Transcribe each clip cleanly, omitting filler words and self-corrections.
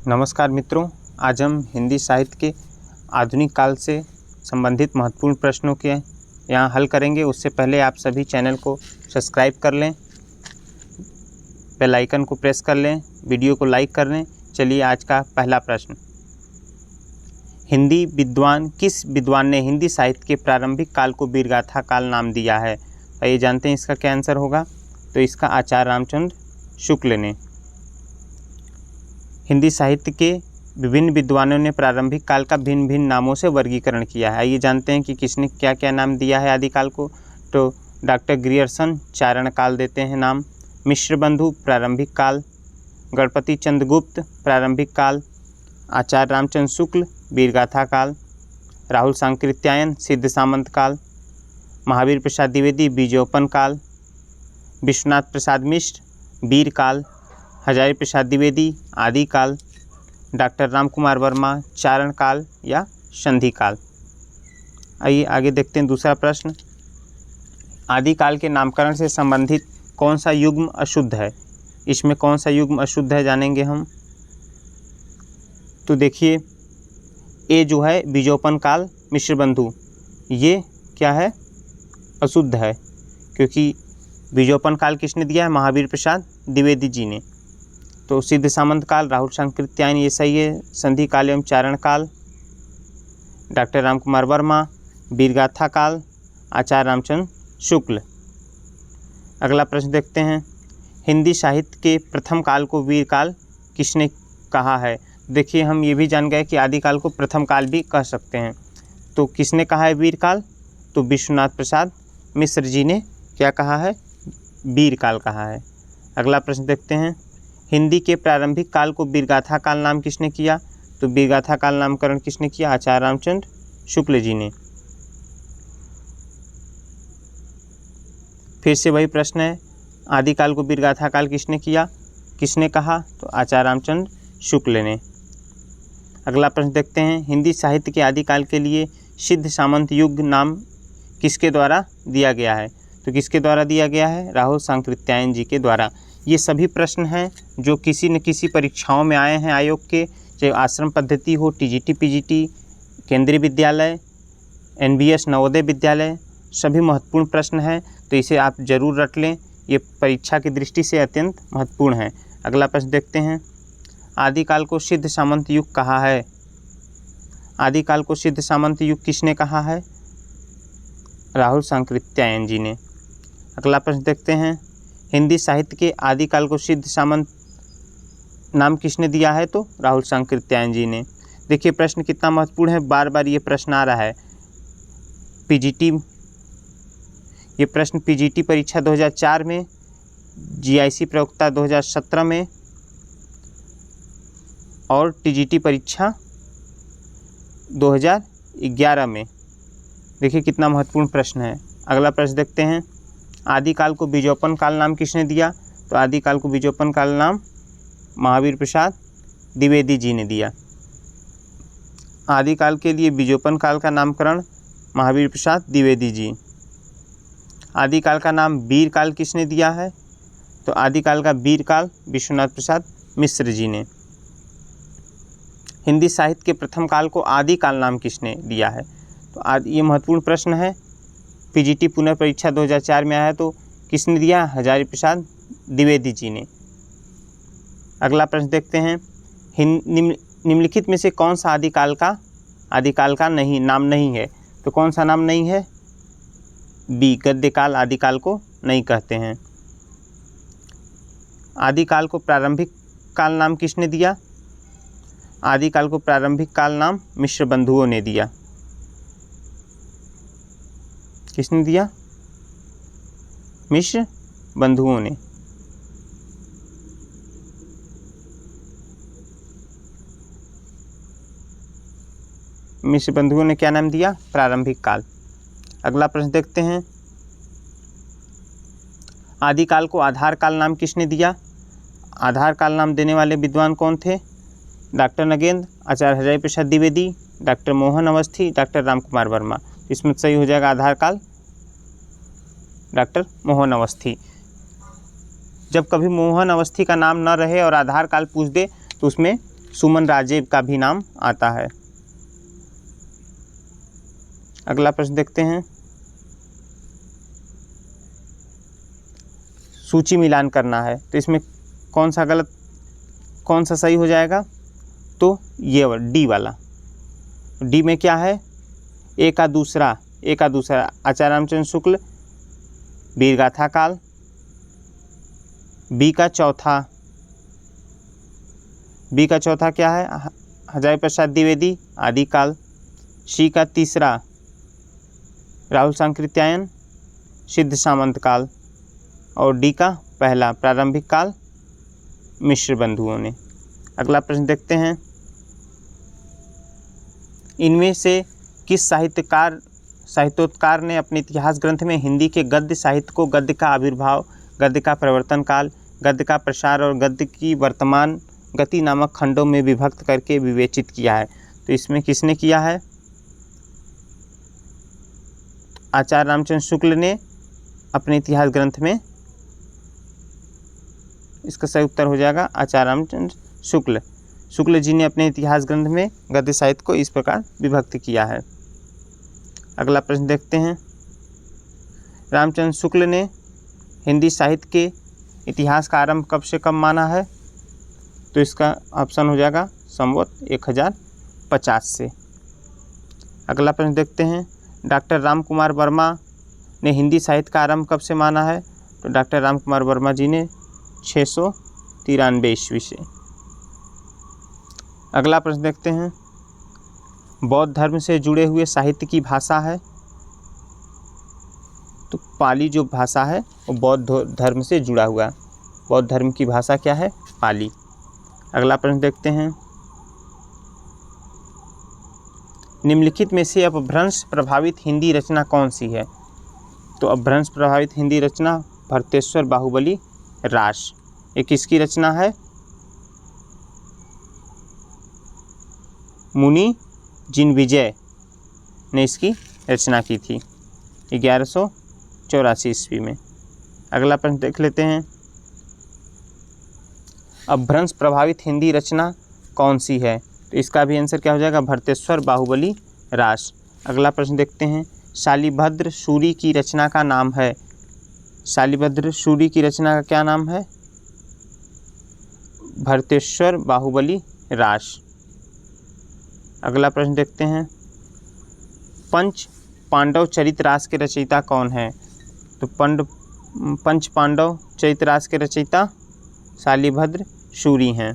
नमस्कार मित्रों, आज हम हिंदी साहित्य के आधुनिक काल से संबंधित महत्वपूर्ण प्रश्नों के यहाँ हल करेंगे। उससे पहले आप सभी चैनल को सब्सक्राइब कर लें, बेल आइकन को प्रेस कर लें, वीडियो को लाइक कर लें। चलिए आज का पहला प्रश्न, हिंदी विद्वान किस विद्वान ने हिंदी साहित्य के प्रारंभिक काल को वीरगाथा काल नाम दिया है? आइए जानते हैं इसका क्या आंसर होगा। तो इसका आचार्य रामचंद्र शुक्ल ने। हिंदी साहित्य के विभिन्न विद्वानों ने प्रारंभिक काल का भिन्न भिन्न नामों से वर्गीकरण किया है। आइए जानते हैं कि किसने क्या क्या नाम दिया है आदिकाल को। तो डॉक्टर ग्रियर्सन चारण काल देते हैं नाम, मिश्र बंधु प्रारंभिक काल, गणपति चंद्रगुप्त प्रारंभिक काल, आचार्य रामचंद्र शुक्ल वीरगाथा काल, राहुल सांकृत्यायन सिद्ध सामंत काल, महावीर प्रसाद द्विवेदी बीजोपन काल, विश्वनाथ प्रसाद मिश्र वीर काल, हजारी प्रसाद द्विवेदी आदि काल, डॉक्टर राम कुमार वर्मा चारण काल या संधि काल। आइए आगे देखते हैं दूसरा प्रश्न, आदिकाल के नामकरण से संबंधित कौन सा युग्म अशुद्ध है? इसमें कौन सा युग्म अशुद्ध है जानेंगे हम। तो देखिए, ए जो है बीजोपन काल मिश्र बंधु, ये क्या है? अशुद्ध है, क्योंकि बीजोपन काल किसने दिया है? महावीर प्रसाद द्विवेदी जी ने। तो सिद्ध सामंत काल राहुल सांकृत्यायन ये सही है। संधि काल एवं चारण काल डॉक्टर राम कुमार वर्मा, वीरगाथा काल आचार्य रामचंद्र शुक्ल। अगला प्रश्न देखते हैं, हिंदी साहित्य के प्रथम काल को वीर काल किसने कहा है? देखिए, हम ये भी जान गए कि आदिकाल को प्रथम काल भी कह सकते हैं। तो किसने कहा है वीर काल? तो विश्वनाथ प्रसाद मिश्र जी ने क्या कहा है? वीर काल कहा है। अगला प्रश्न देखते हैं, हिंदी के प्रारंभिक काल को वीरगाथा काल नाम किसने किया? तो वीरगाथा काल नामकरण किसने किया? आचार्य रामचंद्र शुक्ल जी ने। फिर से वही प्रश्न है, आदिकाल को वीरगाथा काल किसने किया, किसने कहा? तो आचार्य रामचंद्र शुक्ल ने। अगला प्रश्न देखते हैं, हिंदी साहित्य के आदिकाल के लिए सिद्ध सामंत युग नाम किसके द्वारा दिया गया है? तो किसके द्वारा दिया गया है? राहुल सांकृत्यायन जी के द्वारा। ये सभी प्रश्न हैं जो किसी न किसी परीक्षाओं में आए हैं आयोग के, चाहे आश्रम पद्धति हो, टीजीटी पीजीटी, केंद्रीय विद्यालय, एनबीएस नवोदय विद्यालय, सभी महत्वपूर्ण प्रश्न हैं। तो इसे आप जरूर रट लें, ये परीक्षा की दृष्टि से अत्यंत महत्वपूर्ण है। अगला प्रश्न देखते हैं, आदिकाल को सिद्ध सामंत युग कहा है? आदिकाल को सिद्ध सामंत युग किसने कहा है? राहुल सांकृत्यायन जी ने। अगला प्रश्न देखते हैं, हिंदी साहित्य के आदिकाल को सिद्ध सामंत नाम किसने दिया है? तो राहुल सांकृत्यायन जी ने। देखिए प्रश्न कितना महत्वपूर्ण है, बार बार ये प्रश्न आ रहा है। पीजीटी, ये प्रश्न पीजीटी परीक्षा 2004 में, जीआईसी प्रयोक्ता 2017 में और टीजीटी परीक्षा 2011 में। देखिए कितना महत्वपूर्ण प्रश्न है। अगला प्रश्न देखते हैं, आदिकाल को बीजोपन काल नाम किसने दिया? तो आदिकाल को बीजोपन काल नाम महावीर प्रसाद द्विवेदी जी ने दिया। आदिकाल के लिए बीजोपन काल का नामकरण महावीर प्रसाद द्विवेदी जी। आदिकाल का नाम वीर काल किसने दिया है? तो आदिकाल का वीर काल विश्वनाथ प्रसाद मिश्र जी ने। हिंदी साहित्य के प्रथम काल को आदिकाल नाम किसने दिया है? तो ये महत्वपूर्ण प्रश्न है, पीजीटी पुनः परीक्षा 2004 में आया है। तो किसने दिया? हजारी प्रसाद द्विवेदी जी ने। अगला प्रश्न देखते हैं, निम्नलिखित में से कौन सा आदिकाल का नहीं नाम नहीं है? तो कौन सा नाम नहीं है? बी, गद्यकाल आदिकाल को नहीं कहते हैं। आदिकाल को प्रारंभिक काल नाम किसने दिया? आदिकाल को प्रारंभिक काल नाम मिश्र बंधुओं ने दिया। किसने दिया? मिश्र बंधुओं ने। मिश्र बंधुओं ने क्या नाम दिया? प्रारंभिक काल। अगला प्रश्न देखते हैं, आदिकाल को आधार काल नाम किसने दिया? आधार काल नाम देने वाले विद्वान कौन थे? डॉक्टर नगेंद्र, आचार्य हजारी प्रसाद द्विवेदी, डॉक्टर मोहन अवस्थी, डॉक्टर राम कुमार वर्मा। इसमें सही हो जाएगा आधार काल डॉक्टर मोहन अवस्थी। जब कभी मोहन अवस्थी का नाम न रहे और आधार काल पूछ दे तो उसमें सुमन राजेब का भी नाम आता है। अगला प्रश्न देखते हैं, सूची मिलान करना है तो इसमें कौन सा गलत, कौन सा सही हो जाएगा? तो ये डी वाला। डी में क्या है? ए का दूसरा आचार्य रामचंद्र शुक्ल वीरगाथा काल। बी का चौथा क्या है? हजारी प्रसाद द्विवेदी आदिकाल। सी का तीसरा राहुल सांकृत्यायन सिद्ध सामंत काल। और डी का पहला प्रारंभिक काल मिश्र बंधुओं ने। अगला प्रश्न देखते हैं, इनमें से किस साहित्योत्कार ने अपने इतिहास ग्रंथ में हिंदी के गद्य साहित्य को गद्य का आविर्भाव, गद्य का प्रवर्तन काल, गद्य का प्रसार और गद्य की वर्तमान गति नामक खंडों में विभक्त करके विवेचित किया है? तो इसमें किसने किया है? आचार्य रामचंद्र शुक्ल ने अपने इतिहास ग्रंथ में, इसका सही उत्तर हो जाएगा आचार्य रामचंद्र शुक्ल जी ने अपने इतिहास ग्रंथ में गद्य साहित्य को इस प्रकार विभक्त किया है। अगला प्रश्न देखते हैं, रामचंद्र शुक्ल ने हिंदी साहित्य के इतिहास का आरंभ कब से कब माना है? तो इसका ऑप्शन हो जाएगा संवत 1050 से। अगला प्रश्न देखते हैं, डॉक्टर राम कुमार वर्मा ने हिंदी साहित्य का आरंभ कब से माना है? तो डॉक्टर राम कुमार वर्मा जी ने 693 ईस्वी से। अगला प्रश्न देखते हैं, बौद्ध धर्म से जुड़े हुए साहित्य की भाषा है? तो पाली जो भाषा है वो बौद्ध धर्म से जुड़ा हुआ है। बौद्ध धर्म की भाषा क्या है? पाली। अगला प्रश्न देखते हैं, निम्नलिखित में से अपभ्रंश प्रभावित हिंदी रचना कौन सी है? तो अपभ्रंश प्रभावित हिंदी रचना भरतेश्वर बाहुबली रास। ये किसकी रचना है? मुनि जिनविजय ने इसकी रचना की थी 1184 ईस्वी में। अगला प्रश्न देख लेते हैं, अपभ्रंश प्रभावित हिंदी रचना कौन सी है? तो इसका भी आंसर क्या हो जाएगा? भरतेश्वर बाहुबली रास। अगला प्रश्न देखते हैं, शालिभद्र सूरी की रचना का नाम है? शालिभद्र सूरी की रचना का क्या नाम है? भरतेश्वर बाहुबली रास। अगला प्रश्न देखते हैं, पंच पांडव चरित रास के रचयिता कौन है? तो पंच पांडव चरित रास के रचयिता शालिभद्र सूरी हैं।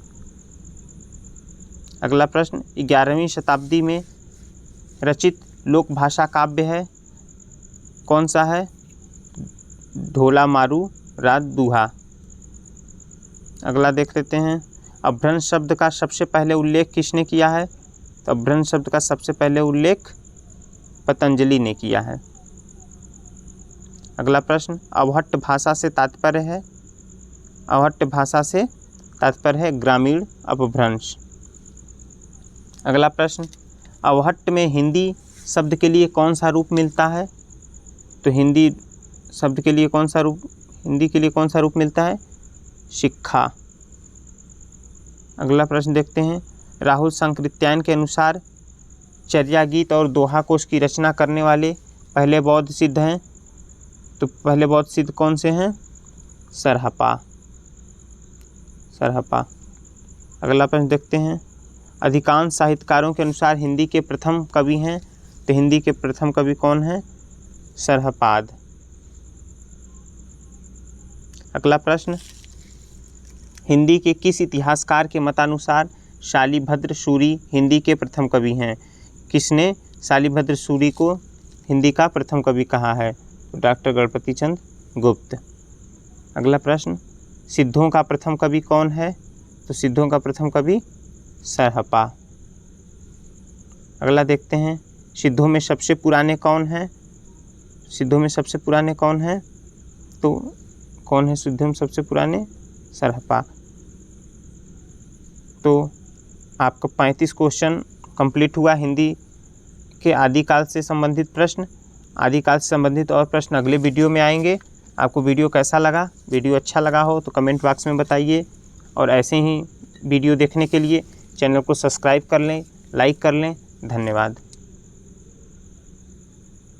अगला प्रश्न, 11वीं शताब्दी में रचित लोक भाषा काव्य है? कौन सा है? ढोला मारू रात दुहा। अगला देख लेते हैं, अपभ्रंश शब्द का सबसे पहले उल्लेख किसने किया है? तो अपभ्रंश शब्द का सबसे पहले उल्लेख पतंजलि ने किया है। अगला प्रश्न, अवहट्ट भाषा से तात्पर्य है? अवहट्ट भाषा से तात्पर्य है ग्रामीण अपभ्रंश। अगला प्रश्न, अवहट्ट में हिंदी शब्द के लिए कौन सा रूप मिलता है? तो हिंदी शब्द के लिए कौन सा रूप, हिंदी के लिए कौन सा रूप मिलता है? शिक्षा। अगला प्रश्न देखते हैं, राहुल सांकृत्यायन के अनुसार चर्या गीत और दोहा कोश की रचना करने वाले पहले बौद्ध सिद्ध हैं? तो पहले बौद्ध सिद्ध कौन से हैं? सरहपा। अगला प्रश्न देखते हैं, अधिकांश साहित्यकारों के अनुसार हिंदी के प्रथम कवि हैं? तो हिंदी के प्रथम कवि कौन हैं? सरहपाद। अगला प्रश्न, हिंदी के किस इतिहासकार के मतानुसार शालिभद्र सूरी हिंदी के प्रथम कवि हैं? किसने शालिभद्र सूरी को हिंदी का प्रथम कवि कहा है? तो डॉक्टर गणपति चंद्र गुप्त। अगला प्रश्न, सिद्धों का प्रथम कवि कौन है? तो सिद्धों का प्रथम कवि सरहपा। अगला देखते हैं, सिद्धों में सबसे पुराने कौन हैं? सिद्धों में सबसे पुराने कौन हैं? तो कौन है सिद्धों में सबसे पुराने? सरहपा। तो आपका 35 क्वेश्चन कंप्लीट हुआ हिंदी के आदिकाल से संबंधित प्रश्न। आदिकाल से संबंधित और प्रश्न अगले वीडियो में आएंगे। आपको वीडियो कैसा लगा? वीडियो अच्छा लगा हो तो कमेंट बॉक्स में बताइए, और ऐसे ही वीडियो देखने के लिए चैनल को सब्सक्राइब कर लें, लाइक कर लें। धन्यवाद।